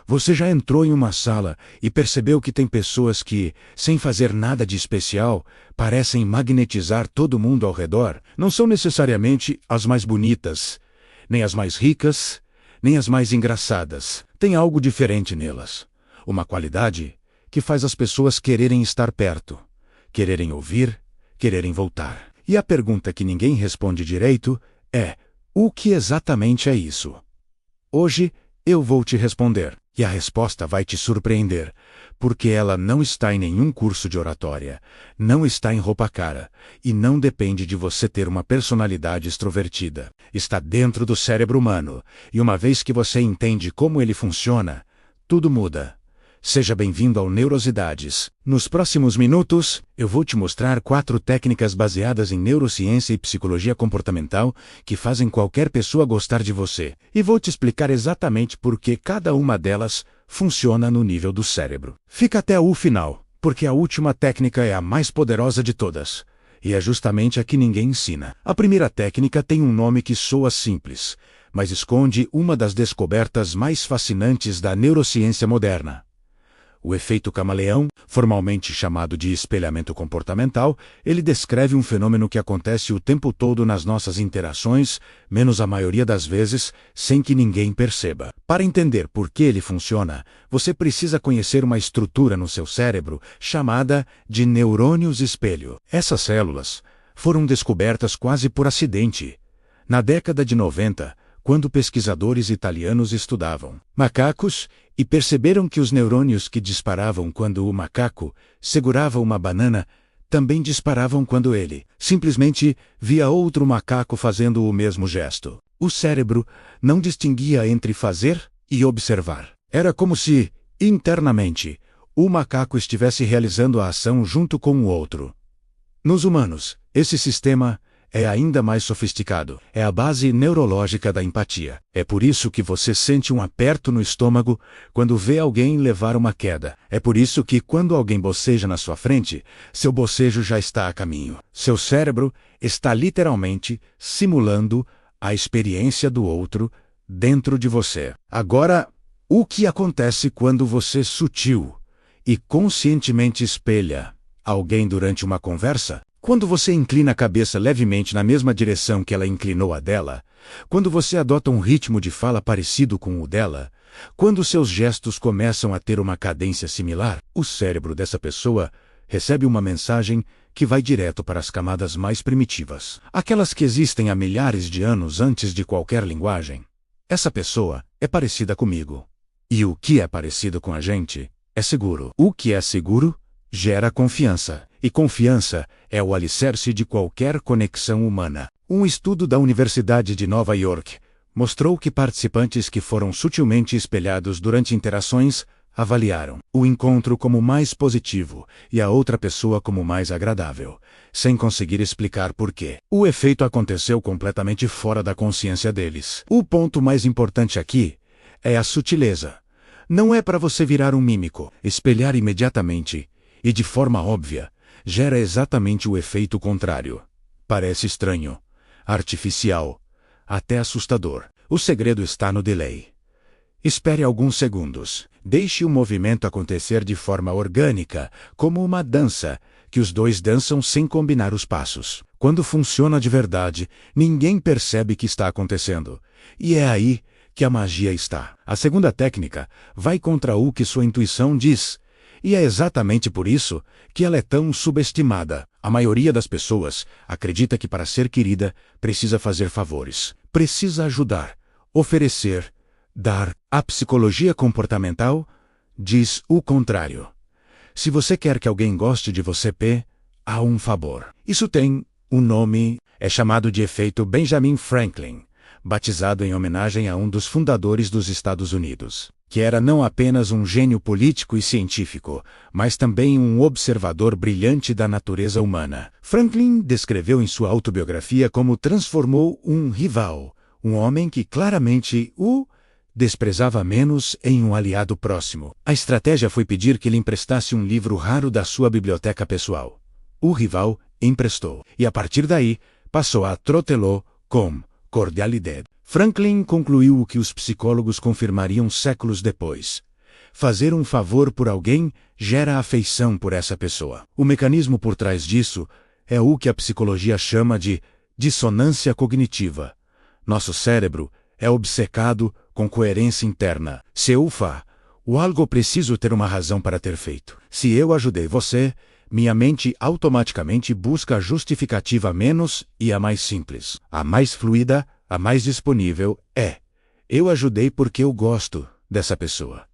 Você já entrou em uma sala e percebeu que tem pessoas que, sem fazer nada de especial, parecem magnetizar todo mundo ao redor? Não são necessariamente as mais bonitas, nem as mais ricas, nem as mais engraçadas. Tem algo diferente nelas. Uma qualidade que faz as pessoas quererem estar perto, quererem ouvir, quererem voltar. E a pergunta que ninguém responde direito é: o que exatamente é isso? Hoje eu vou te responder. E a resposta vai te surpreender, porque ela não está em nenhum curso de oratória, não está em roupa cara, e não depende de você ter uma personalidade extrovertida. Está dentro do cérebro humano, e uma vez que você entende como ele funciona, tudo muda. Seja bem-vindo ao Neurosidades. Nos próximos minutos, eu vou te mostrar 4 técnicas baseadas em neurociência e psicologia comportamental que fazem qualquer pessoa gostar de você. E vou te explicar exatamente por que cada uma delas funciona no nível do cérebro. Fica até o final, porque a última técnica é a mais poderosa de todas. E é justamente a que ninguém ensina. A primeira técnica tem um nome que soa simples, mas esconde uma das descobertas mais fascinantes da neurociência moderna. O efeito camaleão, formalmente chamado de espelhamento comportamental, ele descreve um fenômeno que acontece o tempo todo nas nossas interações, menos a maioria das vezes, sem que ninguém perceba. Para entender por que ele funciona, você precisa conhecer uma estrutura no seu cérebro chamada de neurônios espelho. Essas células foram descobertas quase por acidente. Na década de 90, quando pesquisadores italianos estudavam macacos e perceberam que os neurônios que disparavam quando o macaco segurava uma banana também disparavam quando ele simplesmente via outro macaco fazendo o mesmo gesto. O cérebro não distinguia entre fazer e observar. Era como se, internamente, o macaco estivesse realizando a ação junto com o outro. Nos humanos, esse sistema é ainda mais sofisticado. É a base neurológica da empatia. É por isso que você sente um aperto no estômago quando vê alguém levar uma queda. É por isso que, quando alguém boceja na sua frente, seu bocejo já está a caminho. Seu cérebro está literalmente simulando a experiência do outro dentro de você. Agora, o que acontece quando você sutil e conscientemente espelha alguém durante uma conversa? Quando você inclina a cabeça levemente na mesma direção que ela inclinou a dela, quando você adota um ritmo de fala parecido com o dela, quando seus gestos começam a ter uma cadência similar, o cérebro dessa pessoa recebe uma mensagem que vai direto para as camadas mais primitivas, aquelas que existem há milhares de anos antes de qualquer linguagem. Essa pessoa é parecida comigo. E o que é parecido com a gente é seguro. O que é seguro gera confiança. E confiança é o alicerce de qualquer conexão humana. Um estudo da Universidade de Nova York mostrou que participantes que foram sutilmente espelhados durante interações avaliaram o encontro como mais positivo e a outra pessoa como mais agradável, sem conseguir explicar por quê. O efeito aconteceu completamente fora da consciência deles. O ponto mais importante aqui é a sutileza. Não é para você virar um mímico. Espelhar imediatamente e de forma óbvia gera exatamente o efeito contrário. Parece estranho, artificial, até assustador. O segredo está no delay. Espere alguns segundos. Deixe o movimento acontecer de forma orgânica, como uma dança, que os dois dançam sem combinar os passos. Quando funciona de verdade, ninguém percebe que está acontecendo. E é aí que a magia está. A segunda técnica vai contra o que sua intuição diz. E é exatamente por isso que ela é tão subestimada. A maioria das pessoas acredita que para ser querida precisa fazer favores, precisa ajudar, oferecer, dar. A psicologia comportamental diz o contrário. Se você quer que alguém goste de você, há um favor. Isso tem um nome, é chamado de efeito Benjamin Franklin, batizado em homenagem a um dos fundadores dos Estados Unidos, que era não apenas um gênio político e científico, mas também um observador brilhante da natureza humana. Franklin descreveu em sua autobiografia como transformou um rival, um homem que claramente o desprezava menos, em um aliado próximo. A estratégia foi pedir que ele emprestasse um livro raro da sua biblioteca pessoal. O rival emprestou, e a partir daí passou a tratá-lo com cordialidade. Franklin concluiu o que os psicólogos confirmariam séculos depois. Fazer um favor por alguém gera afeição por essa pessoa. O mecanismo por trás disso é o que a psicologia chama de dissonância cognitiva. Nosso cérebro é obcecado com coerência interna. Se eu o algo preciso ter uma razão para ter feito. Se eu ajudei você, minha mente automaticamente busca a justificativa menos e a mais simples. A mais fluida, a mais disponível é: eu ajudei porque eu gosto dessa pessoa.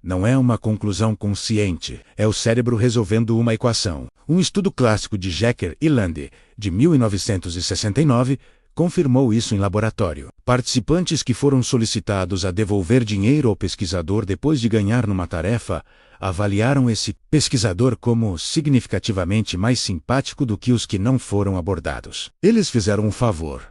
Não é uma conclusão consciente, é o cérebro resolvendo uma equação. Um estudo clássico de Jekyll e Land, de 1969, confirmou isso em laboratório. Participantes que foram solicitados a devolver dinheiro ao pesquisador depois de ganhar numa tarefa, avaliaram esse pesquisador como significativamente mais simpático do que os que não foram abordados. Eles fizeram um favor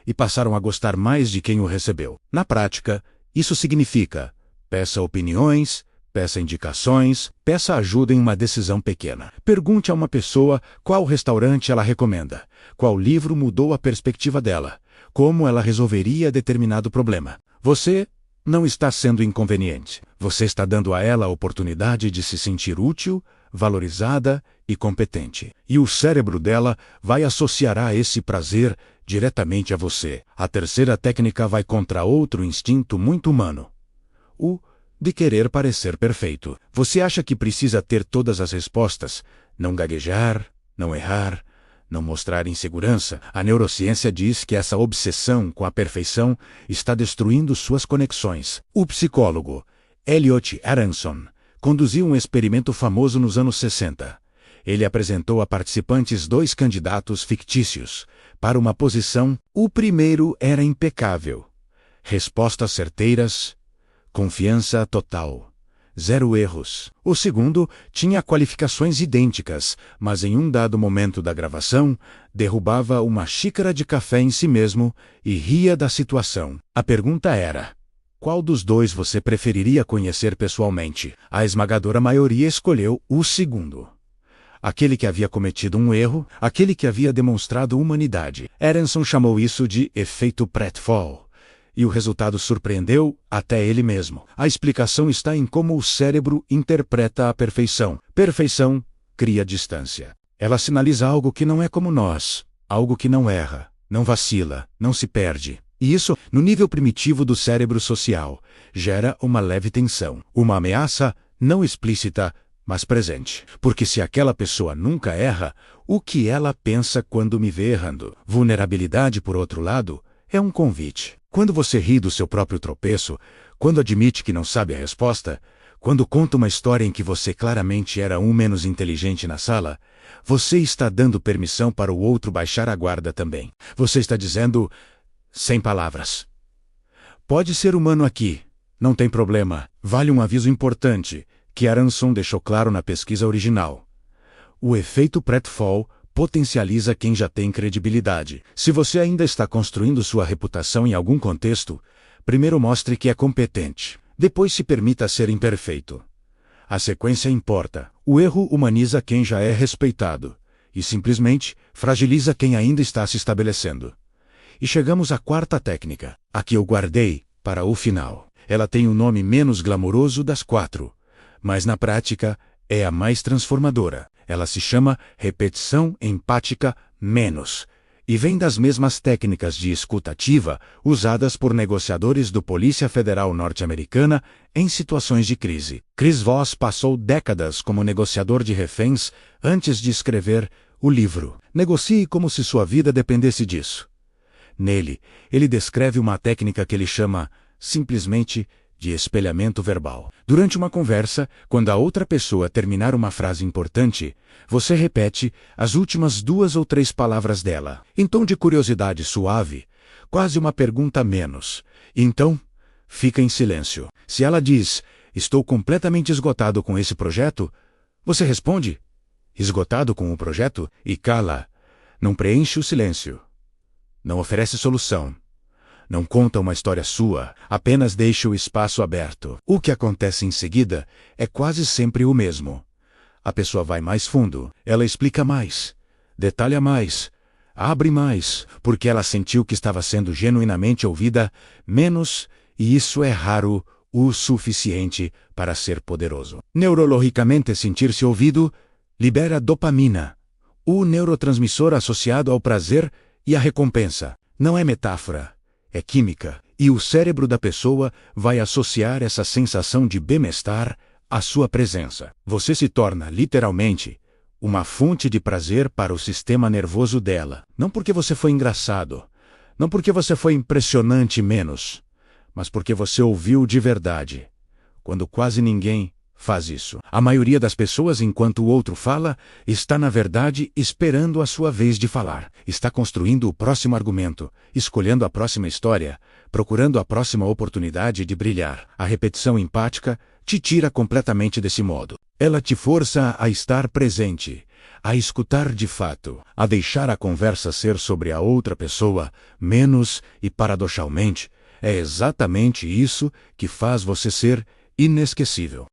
e passaram a gostar mais de quem o recebeu. Na prática, isso significa: peça opiniões, peça indicações, peça ajuda em uma decisão pequena. Pergunte a uma pessoa qual restaurante ela recomenda, qual livro mudou a perspectiva dela, como ela resolveria determinado problema. Você não está sendo inconveniente. Você está dando a ela a oportunidade de se sentir útil, valorizada e competente. E o cérebro dela vai associar esse prazer diretamente a você. A terceira técnica vai contra outro instinto muito humano: o de querer parecer perfeito. Você acha que precisa ter todas as respostas, não gaguejar, não errar, não mostrar insegurança. A neurociência diz que essa obsessão com a perfeição está destruindo suas conexões. O psicólogo Elliot Aronson conduziu um experimento famoso nos anos 60. Ele apresentou a participantes 2 candidatos fictícios para uma posição. O primeiro era impecável. Respostas certeiras, confiança total, 0 erros. O segundo tinha qualificações idênticas, mas em um dado momento da gravação, derrubava uma xícara de café em si mesmo e ria da situação. A pergunta era: qual dos 2 você preferiria conhecer pessoalmente? A esmagadora maioria escolheu o segundo. Aquele que havia cometido um erro, aquele que havia demonstrado humanidade. Aronson chamou isso de efeito pratfall. E o resultado surpreendeu até ele mesmo. A explicação está em como o cérebro interpreta a perfeição. Perfeição cria distância. Ela sinaliza algo que não é como nós, algo que não erra, não vacila, não se perde. E isso, no nível primitivo do cérebro social, gera uma leve tensão, uma ameaça não explícita, mas presente. Porque se aquela pessoa nunca erra, o que ela pensa quando me vê errando? Vulnerabilidade, por outro lado, é um convite. Quando você ri do seu próprio tropeço, quando admite que não sabe a resposta, quando conta uma história em que você claramente era um menos inteligente na sala, você está dando permissão para o outro baixar a guarda também. Você está dizendo, sem palavras: pode ser humano aqui, não tem problema. Vale um aviso importante, que Aronson deixou claro na pesquisa original. O efeito pratfall potencializa quem já tem credibilidade. Se você ainda está construindo sua reputação em algum contexto, primeiro mostre que é competente. Depois se permita ser imperfeito. A sequência importa. O erro humaniza quem já é respeitado e simplesmente fragiliza quem ainda está se estabelecendo. E chegamos à quarta técnica, a que eu guardei para o final. Ela tem um nome menos glamouroso das 4, mas na prática é a mais transformadora. Ela se chama repetição empática menos e vem das mesmas técnicas de escuta ativa usadas por negociadores do Polícia Federal norte-americana em situações de crise. Chris Voss passou décadas como negociador de reféns antes de escrever o livro Negocie como se sua vida dependesse disso. Nele, ele descreve uma técnica que ele chama simplesmente de espelhamento verbal. Durante uma conversa, quando a outra pessoa terminar uma frase importante, você repete as últimas 2 ou 3 palavras dela, em tom de curiosidade suave, quase uma pergunta menos. Então, fica em silêncio. Se ela diz, estou completamente esgotado com esse projeto, você responde, esgotado com o projeto? E cala. Não preenche o silêncio. Não oferece solução. Não conta uma história sua, apenas deixa o espaço aberto. O que acontece em seguida é quase sempre o mesmo. A pessoa vai mais fundo, ela explica mais, detalha mais, abre mais, porque ela sentiu que estava sendo genuinamente ouvida, menos, e isso é raro o suficiente para ser poderoso. Neurologicamente, sentir-se ouvido libera dopamina, o neurotransmissor associado ao prazer e à recompensa. Não é metáfora, é química, e o cérebro da pessoa vai associar essa sensação de bem-estar à sua presença. Você se torna, literalmente, uma fonte de prazer para o sistema nervoso dela. Não porque você foi engraçado, não porque você foi impressionante menos, mas porque você ouviu de verdade, quando quase ninguém faz isso. A maioria das pessoas, enquanto o outro fala, está na verdade esperando a sua vez de falar. Está construindo o próximo argumento, escolhendo a próxima história, procurando a próxima oportunidade de brilhar. A repetição empática te tira completamente desse modo. Ela te força a estar presente, a escutar de fato, a deixar a conversa ser sobre a outra pessoa, menos e, paradoxalmente, é exatamente isso que faz você ser inesquecível.